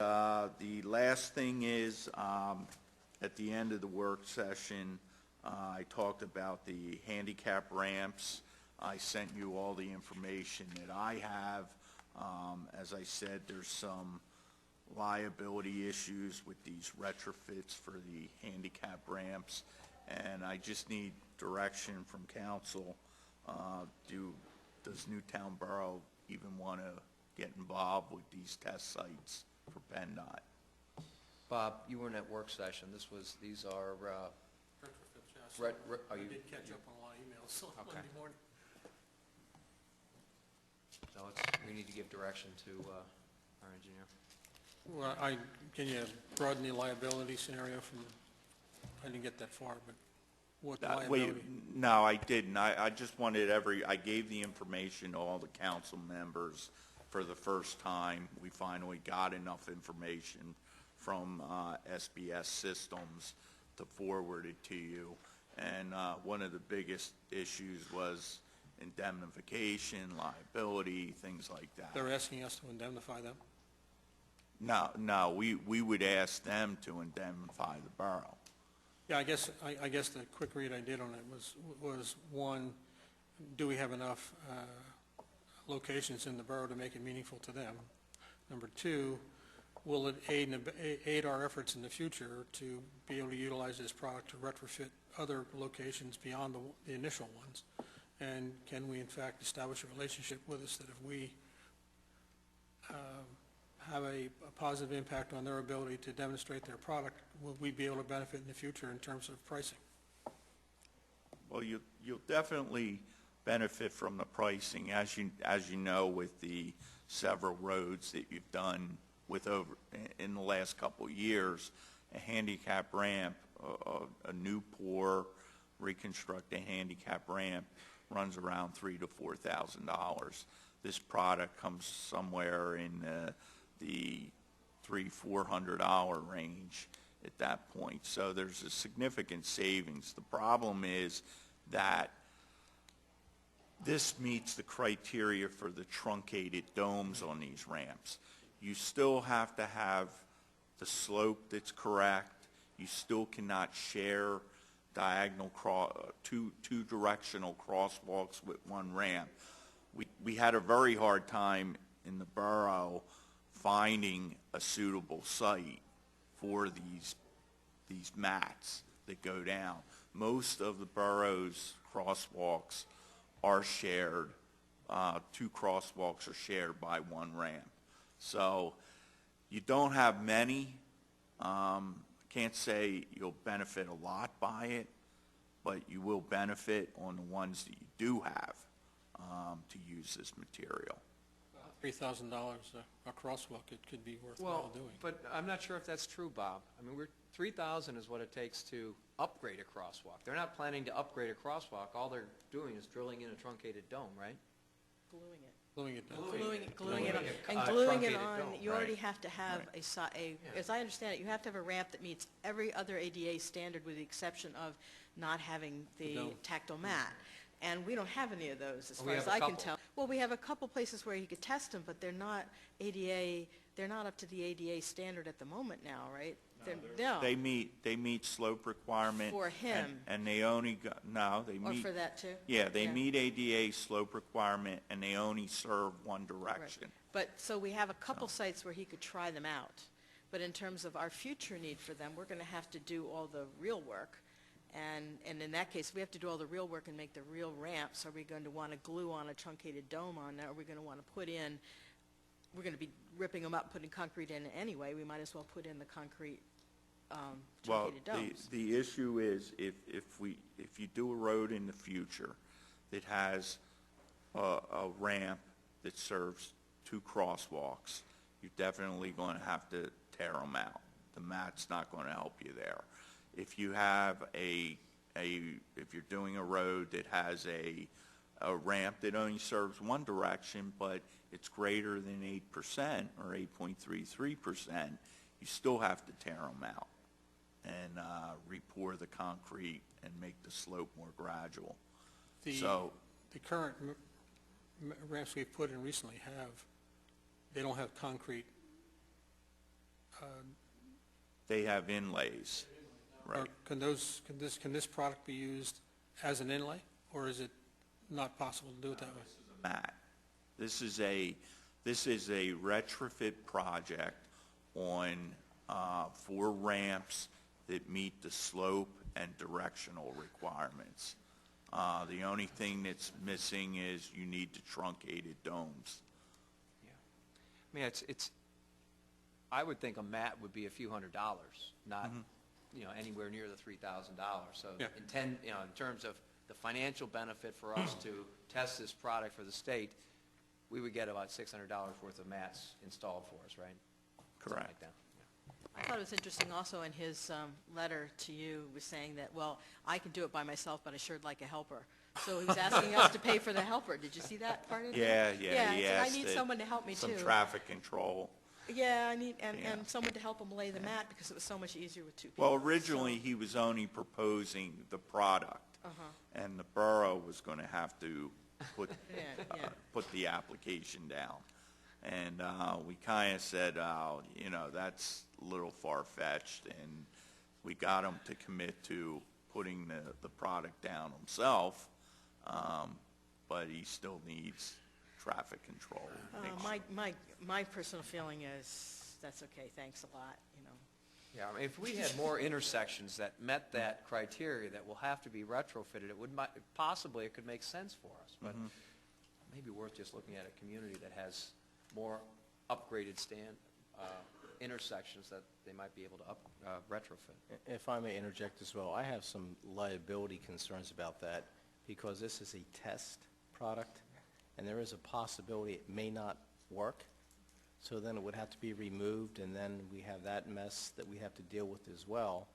The last thing is, at the end of the work session, I talked about the handicap ramps. I sent you all the information that I have. As I said, there's some liability issues with these retrofits for the handicap ramps, and I just need direction from council. Does Newtown Borough even want to get involved with these test sites for PennDOT? Bob, you weren't at work session. These are, Retrofits, yes. are I you? did catch up on a lot of emails, so Okay. Monday morning. So we need to give direction to our engineer. Well, can you broaden the liability scenario from, I didn't get that far, but what liability? Wait, no, I didn't. I just wanted I gave the information to all the council members for the first time. We finally got enough information from SBS Systems to forward it to you. And one of the biggest issues was indemnification, liability, things like that. They're asking us to indemnify them? No, we would ask them to indemnify the borough. Yeah, I guess the quick read I did on it was one, do we have enough locations in the borough to make it meaningful to them? Number two, will it aid our efforts in the future to be able to utilize this product to retrofit other locations beyond the initial ones? And can we in fact establish a relationship with us that if we have a positive impact on their ability to demonstrate their product, will we be able to benefit in the future in terms of pricing? Well, you'll definitely benefit from the pricing, as you know, with the several roads that you've done in the last couple of years. A handicap ramp, a new pour, reconstruct a handicap ramp runs around $3,000 to $4,000. This product comes somewhere in the $300-400 range at that point. So there's a significant savings. The problem is that this meets the criteria for the truncated domes on these ramps. You still have to have the slope that's correct. You still cannot share diagonal two-directional crosswalks with one ramp. We had a very hard time in the borough finding a suitable site for these mats that go down. Most of the borough's crosswalks are shared. Two crosswalks are shared by one ramp. So you don't have many. Can't say you'll benefit a lot by it, but you will benefit on the ones that you do have to use this material. $3,000 a crosswalk, it could be worthwhile doing. But I'm not sure if that's true, Bob. I mean, $3,000 is what it takes to upgrade a crosswalk. They're not planning to upgrade a crosswalk. All they're doing is drilling in a truncated dome, right? Gluing it down. Gluing it on, and gluing it on, dome. you already have to have as I understand it, you have to have a ramp that meets every other ADA standard with the exception of not having the tactile mat. And we don't have any of those as far as I can tell. Well, we have a couple places where you could test them, but they're not ADA, they're not up to the ADA standard at the moment now, right? No. They meet slope requirement. For him. And they only they Or meet. for that too? Yeah, they meet ADA slope requirement, and they only serve one direction. Right. But, so we have a couple sites where he could try them out. But in terms of our future need for them, we're going to have to do all the real work. And in that case, we have to do all the real work and make the real ramps. Are we going to want to glue on a truncated dome on there? Are we going to want to put in, we're going to be ripping them up, putting concrete in anyway. We might as well put in the concrete truncated domes. The issue is if you do a road in the future that has a ramp that serves two crosswalks, you're definitely going to have to tear them out. The mat's not going to help you there. If you have if you're doing a road that has a ramp that only serves one direction, but it's greater than 8% or 8.33%, you still have to tear them out and re-pour the concrete and make the slope more gradual. The current ramps we've put in recently they don't have concrete They have inlays, Or right? can this product be used as an inlay, or is it not possible to do it that way? Mat. This is a retrofit project on, for ramps that meet the slope and directional requirements. The only thing that's missing is you need the truncated domes. I mean, I would think a mat would be a few $100s, not, anywhere near the $3,000. So Yeah. in terms of the financial benefit for us to test this product for the state, we would get about $600 worth of mats installed for us, right? Something like Correct. that. I thought it was interesting also in his letter to you, was saying that, well, I can do it by myself, but I sure would like a helper. So he was asking us to pay for the helper. Did you see that part of it? Yeah, he he said, I asked need that someone to help me too. some traffic control. Yeah, I need, Yeah. and someone to help him lay the mat because it was so much easier with two people. Well, originally, he was only proposing the product, and the borough was going to have to put, Yeah. put the application down. And we kind of said, that's a little far-fetched, and we got him to commit to putting the product down himself, but he still needs traffic control. My personal feeling is, that's okay, thanks a lot, Yeah, I mean, if we had more intersections that met that criteria that will have to be retrofitted, possibly it could make sense for us. But maybe worth just looking at a community that has more upgraded intersections that they might be able to retrofit. If I may interject as well, I have some liability concerns about that because this is a test product, and there is a possibility it may not work. So then it would have to be removed, and then we have that mess that we have to deal with as well.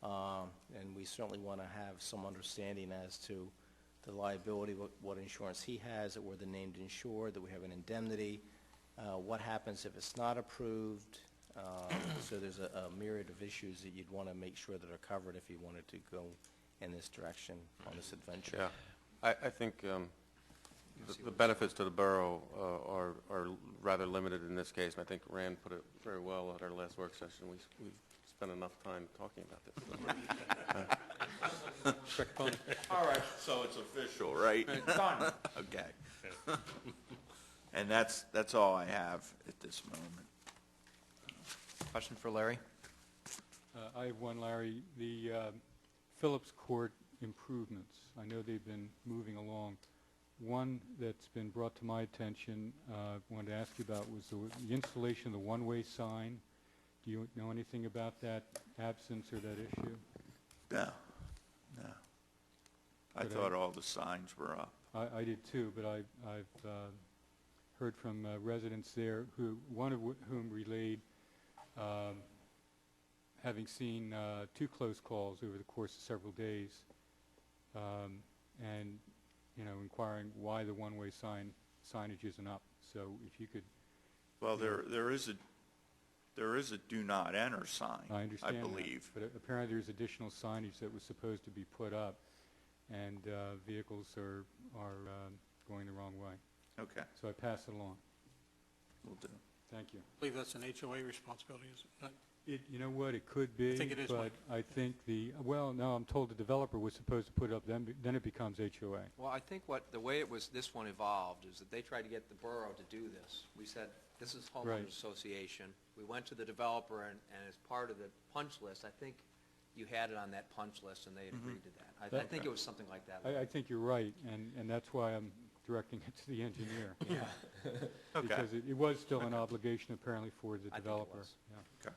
And we certainly want to have some understanding as to the liability, what insurance he has, that we're the named insured, that we have an indemnity, what happens if it's not approved. So there's a myriad of issues that you'd want to make sure that are covered if you wanted to go in this direction on this adventure. Yeah, I think the benefits to the borough are rather limited in this case. I think Rand put it very well at our last work session. We've spent enough time talking about this. All right, so it's official, right? Done. Okay. And that's all I have at this moment. Question for Larry? I have one, Larry. The Phillips Court improvements, I know they've been moving along. One that's been brought to my attention, wanted to ask you about, was the installation of the one-way sign. Do you know anything about that absence or that issue? No. I But thought all the signs were up. I did too, but I've heard from residents there, one of whom relayed having seen two close calls over the course of several days, and inquiring why the one-way signage isn't up. So if you could. Well, there is a do not enter sign, I understand I that, believe. but apparently there's additional signage that was supposed to be put up, and vehicles are going the wrong way. Okay, So I pass it along. will do. Thank you. I believe that's an HOA responsibility, is it not? You know what, it could be. think it is, But Mike. I think no, I'm told the developer was supposed to put it up, then it becomes HOA. Well, I think the way this one evolved is that they tried to get the borough to do this. We said, this is homeowners Right. association. We went to the developer, and as part of the punch list, I think you had it on that punch list, and they had agreed to that. I think it was something like that. I think you're right, and that's why I'm directing it to the engineer. Okay. Because it was still an obligation apparently for the I think it developer. was. Yeah. Okay.